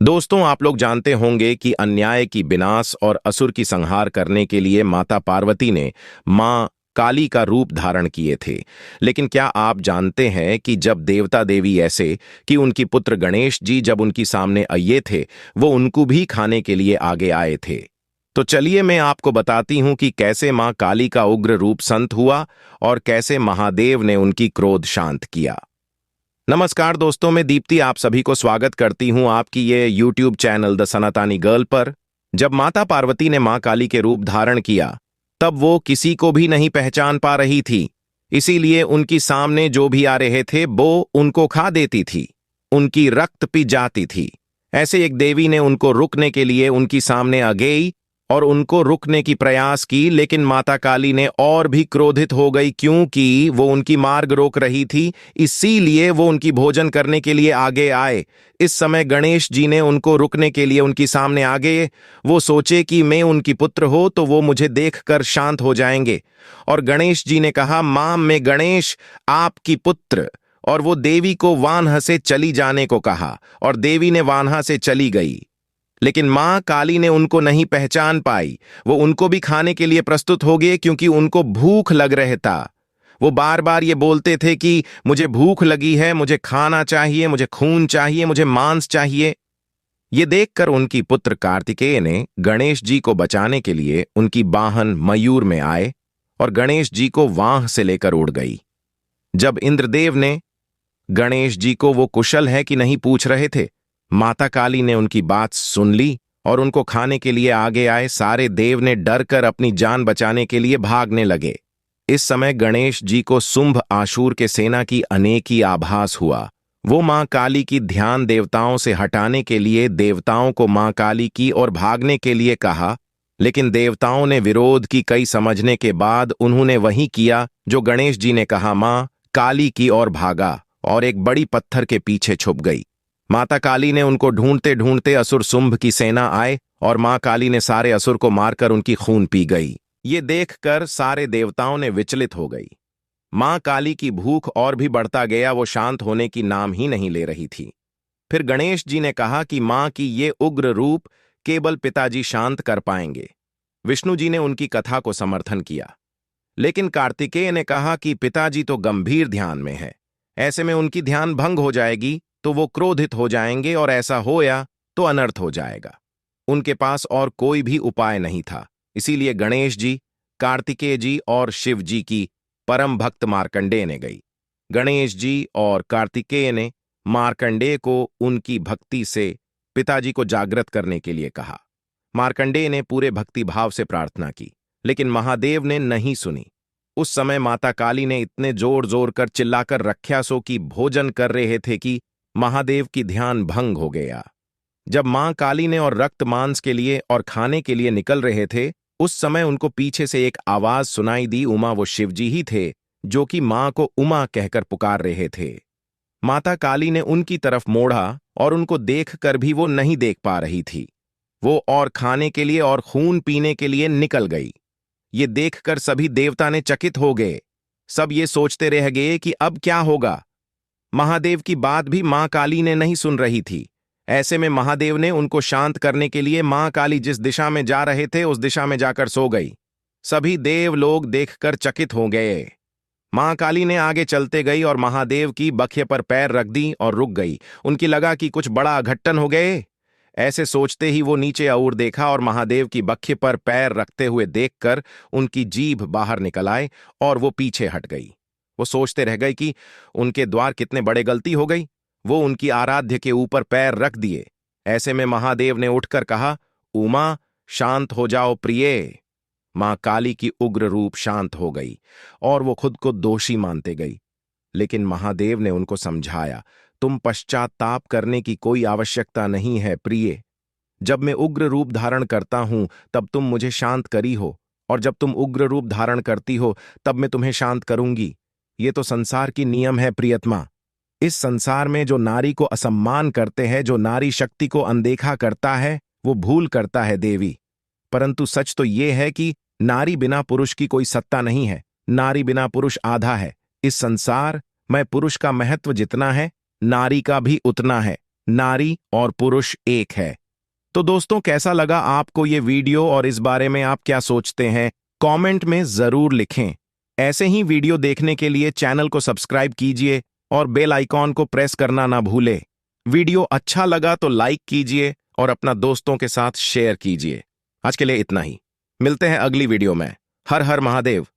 दोस्तों, आप लोग जानते होंगे कि अन्याय की विनाश और असुर की संहार करने के लिए माता पार्वती ने मां काली का रूप धारण किए थे। लेकिन क्या आप जानते हैं कि जब देवता देवी ऐसे कि उनकी पुत्र गणेश जी जब उनकी सामने आए थे, वो उनको भी खाने के लिए आगे आए थे। तो चलिए मैं आपको बताती हूं कि कैसे मां काली का उग्र रूप संत हुआ और कैसे महादेव ने उनकी क्रोध शांत किया। नमस्कार दोस्तों, मैं दीप्ति आप सभी को स्वागत करती हूं आपकी ये YouTube चैनल द सनातनी गर्ल पर। जब माता पार्वती ने मां काली के रूप धारण किया, तब वो किसी को भी नहीं पहचान पा रही थी। इसीलिए उनकी सामने जो भी आ रहे थे वो उनको खा देती थी, उनकी रक्त पी जाती थी। ऐसे एक देवी ने उनको रुकने के लिए उनकी सामने आ गई और उनको रुकने की प्रयास की, लेकिन माता काली ने और भी क्रोधित हो गई क्योंकि वो उनकी मार्ग रोक रही थी। इसीलिए वो उनकी भोजन करने के लिए आगे आए। इस समय गणेश जी ने उनको रुकने के लिए उनकी सामने आ गए। वो सोचे कि मैं उनकी पुत्र हो तो वो मुझे देखकर शांत हो जाएंगे। और गणेश जी ने कहा, मां मैं गणेश आपकी पुत्र। और वो देवी को वानहा से चली जाने को कहा और देवी ने वानहा से चली गई। लेकिन मां काली ने उनको नहीं पहचान पाई। वो उनको भी खाने के लिए प्रस्तुत हो गए क्योंकि उनको भूख लग रहा था। वो बार बार ये बोलते थे कि मुझे भूख लगी है, मुझे खाना चाहिए, मुझे खून चाहिए, मुझे मांस चाहिए। ये देखकर उनकी पुत्र कार्तिकेय ने गणेश जी को बचाने के लिए उनकी वाहन मयूर में आए और गणेश जी को वाह से लेकर उड़ गई। जब इंद्रदेव ने गणेश जी को वो कुशल है कि नहीं पूछ रहे थे, माता काली ने उनकी बात सुन ली और उनको खाने के लिए आगे आए। सारे देव ने डर कर अपनी जान बचाने के लिए भागने लगे। इस समय गणेश जी को शुंभ आशुर के सेना की अनेक ही आभास हुआ। वो मां काली की ध्यान देवताओं से हटाने के लिए देवताओं को मां काली की ओर भागने के लिए कहा, लेकिन देवताओं ने विरोध की। कई समझने के बाद उन्होंने वही किया जो गणेश जी ने कहा। मां काली की ओर भागा और एक बड़ी पत्थर के पीछे छुप गई। माता काली ने उनको ढूंढते ढूंढते असुर शुंभ की सेना आए और मां काली ने सारे असुर को मारकर उनकी खून पी गई। ये देखकर सारे देवताओं ने विचलित हो गई। मां काली की भूख और भी बढ़ता गया, वो शांत होने की नाम ही नहीं ले रही थी। फिर गणेश जी ने कहा कि मां की ये उग्र रूप केवल पिताजी शांत कर पाएंगे। विष्णु जी ने उनकी कथा को समर्थन किया, लेकिन कार्तिकेय ने कहा कि पिताजी तो गंभीर ध्यान में है, ऐसे में उनकी ध्यान भंग हो जाएगी तो वो क्रोधित हो जाएंगे और ऐसा होया तो अनर्थ हो जाएगा। उनके पास और कोई भी उपाय नहीं था। इसीलिए गणेश जी, कार्तिकेय जी और शिव जी की परम भक्त मार्कंडेय ने गई। गणेश जी और कार्तिकेय ने मार्कंडेय को उनकी भक्ति से पिताजी को जागृत करने के लिए कहा। मार्कंडेय ने पूरे भक्ति भाव से प्रार्थना की, लेकिन महादेव ने नहीं सुनी। उस समय माता काली ने इतने जोर जोर कर चिल्लाकर रक्षासों की भोजन कर रहे थे कि महादेव की ध्यान भंग हो गया। जब मां काली ने और रक्त मांस के लिए और खाने के लिए निकल रहे थे, उस समय उनको पीछे से एक आवाज सुनाई दी। उमा वो शिवजी ही थे जो कि मां को उमा कहकर पुकार रहे थे। माता काली ने उनकी तरफ मोड़ा और उनको देखकर भी वो नहीं देख पा रही थी। वो और खाने के लिए और खून पीने के लिए निकल गई। ये देखकर सभी देवता ने चकित हो गए। सब ये सोचते रह गए कि अब क्या होगा। महादेव की बात भी मां काली ने नहीं सुन रही थी। ऐसे में महादेव ने उनको शांत करने के लिए मां काली जिस दिशा में जा रहे थे उस दिशा में जाकर सो गई। सभी देव लोग देखकर चकित हो गए। मां काली ने आगे चलते गई और महादेव की बखिए पर पैर रख दी और रुक गई। उनकी लगा कि कुछ बड़ा अघट्टन हो गए। ऐसे सोचते ही वो नीचे और देखा और महादेव की बखिए पर पैर रखते हुए देखकर उनकी जीभ बाहर निकल आए और वो पीछे हट गई। वो सोचते रह गए कि उनके द्वार कितने बड़े गलती हो गई। वो उनकी आराध्य के ऊपर पैर रख दिए। ऐसे में महादेव ने उठकर कहा, उमा शांत हो जाओ प्रिय। मां काली की उग्र रूप शांत हो गई और वो खुद को दोषी मानते गई। लेकिन महादेव ने उनको समझाया, तुम पश्चाताप करने की कोई आवश्यकता नहीं है प्रिय। जब मैं उग्र रूप धारण करता हूं तब तुम मुझे शांत करी हो, और जब तुम उग्र रूप धारण करती हो तब मैं तुम्हें शांत करूंगी। ये तो संसार की नियम है प्रियतमा। इस संसार में जो नारी को असम्मान करते हैं, जो नारी शक्ति को अनदेखा करता है, वो भूल करता है देवी। परंतु सच तो ये है कि नारी बिना पुरुष की कोई सत्ता नहीं है। नारी बिना पुरुष आधा है। इस संसार में पुरुष का महत्व जितना है, नारी का भी उतना है। नारी और पुरुष एक है। तो दोस्तों, कैसा लगा आपको ये वीडियो और इस बारे में आप क्या सोचते हैं? कमेंट में जरूर लिखें। ऐसे ही वीडियो देखने के लिए चैनल को सब्सक्राइब कीजिए और बेल आइकॉन को प्रेस करना ना भूलें। वीडियो अच्छा लगा तो लाइक कीजिए और अपना दोस्तों के साथ शेयर कीजिए। आज के लिए इतना ही। मिलते हैं अगली वीडियो में। हर हर महादेव।